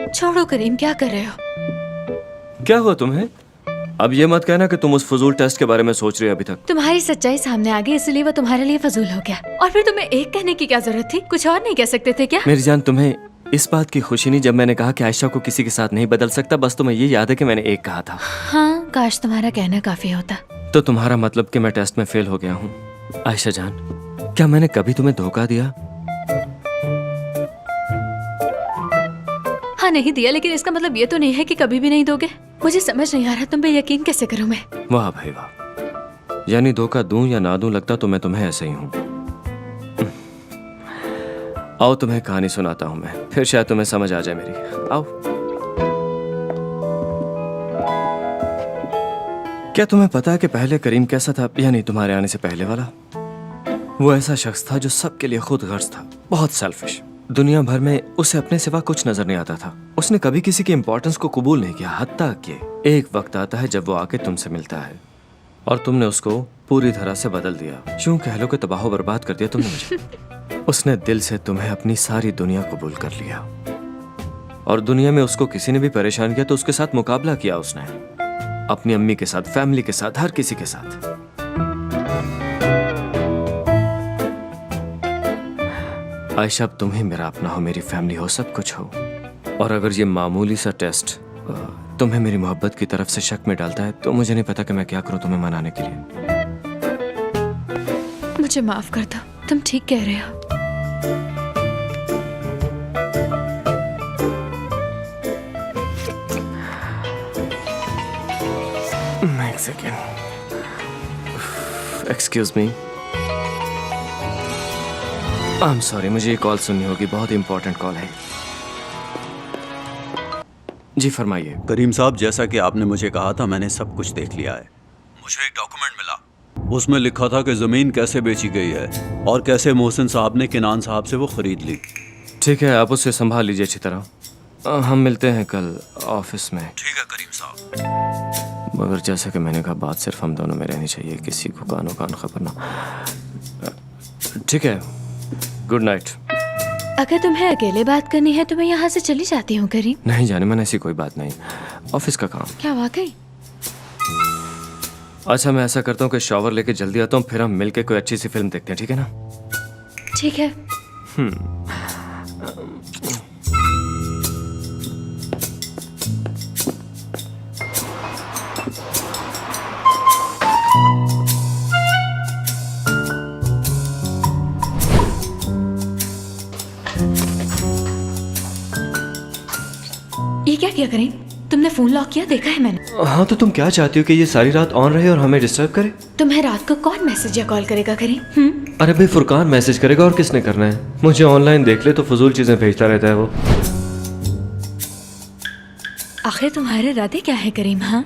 छोड़ो करीम, क्या कर रहे हो? क्या हुआ तुम्हें? अब ये मत कहना कि तुम उस फजूल टेस्ट के बारे में सोच रही हो अभी तक। तुम्हारी सच्चाई सामने आ गई, इसलिए वो तुम्हारे लिए फजूल हो गया। और फिर तुम्हें एक कहने की क्या जरूरत थी? कुछ और नहीं कह सकते थे क्या? मेरी जान, तुम्हें इस बात की खुशी नहीं जब मैंने कहा कि आयशा को किसी के साथ नहीं बदल सकता? बस तुम्हें ये याद है कि मैंने एक कहा था। हाँ, काश तुम्हारा कहना काफी होता। तो तुम्हारा मतलब कि मैं टेस्ट में फेल हो गया हूँ? आयशा जान, क्या मैंने कभी तुम्हें धोखा दिया? हाँ, नहीं दिया, लेकिन इसका मतलब ये तो नहीं है कि कभी भी नहीं दोगे। मुझे समझ नहीं आ रहा तुम पे यकीन कैसे करूं मैं। वाह भाई वाह, यानी धोखा दूं या ना दूं, लगता तो मैं तुम्हें ऐसे ही हूँ। आओ तुम्हें कहानी सुनाता हूँ मैं, फिर शायद तुम्हें समझ आ जाए मेरी। आओ। क्या तुम्हें पता है कि पहले करीम कैसा था? यानी तुम्हारे आने से पहले वाला। वो ऐसा शख्स था जो सबके लिए खुद गर्ज था, बहुत सेल्फिश। दुनिया भर में उसे अपने सिवा कुछ नजर नहीं आता था। उसने कभी किसी की इंपॉर्टेंस को कबूल नहीं किया, हत्ता कि एक वक्त आता है जब वो आके तुमसे मिलता है और तुमने उसको पूरी तरह से बदल दिया। यूं कह लो कि तबाह बर्बाद कर दिया तुमने मुझे। उसने दिल से तुम्हें अपनी सारी दुनिया कबूल कर लिया और दुनिया में उसको किसी ने भी परेशान किया तो उसके साथ मुकाबला किया उसने, अपनी अम्मी के साथ, फैमिली के साथ, हर किसी के साथ। आयशा, अब तुम ही मेरा अपना हो, मेरी फैमिली हो, सब कुछ हो। और अगर ये मामूली सा टेस्ट तुम्हें मेरी मोहब्बत की तरफ से शक में डालता है तो मुझे नहीं पता कि मैं क्या करूं तुम्हें मनाने के लिए। मुझे माफ कर दो, तुम ठीक कह रहे हो। एक second, excuse me. I am sorry, मुझे ये कॉल सुननी होगी, बहुत इंपॉर्टेंट कॉल है। जी फरमाइए। करीम साहब, जैसा कि आपने मुझे कहा था, मैंने सब कुछ देख लिया है। मुझे एक डॉक्यूमेंट मिला, उसमें लिखा था कि ज़मीन कैसे बेची गई है और कैसे मोहसिन साहब ने किनान साहब से वो खरीद ली। ठीक है, आप उसे संभाल लीजिए अच्छी तरह। हम मिलते हैं कल ऑफिस में। ठीक है करीम साहब। मगर जैसा कि मैंने कहा, बात सिर्फ हम दोनों में रहनी चाहिए, किसी को कानो कान खबर ना। ठीक है, गुड नाइट। अगर तुम्हें अकेले बात करनी है तो मैं यहाँ से चली जाती हूँ करीम। नहीं जाने मन, ऐसी कोई बात नहीं, ऑफिस का काम। क्या वाकई? अच्छा, मैं ऐसा करता हूँ कि शॉवर लेके जल्दी आता हूँ, फिर हम मिलके कोई अच्छी सी फिल्म देखते हैं, ठीक है ना? ठीक है। ये क्या किया करीम? तुमने फोन लॉक किया? देखा है मैंने। हाँ, तो तुम क्या चाहती हो कि ये सारी रात ऑन रहे और हमें डिस्टर्ब करे? तुम्हें रात को कौन मैसेज या कॉल करेगा करीम? अरे भाई, फुरकान मैसेज करेगा, और किसने करना है? मुझे ऑनलाइन देख ले तो फजूल चीजें भेजता रहता है वो। आखिर तुम्हारे इरादे क्या है करीम? हाँ,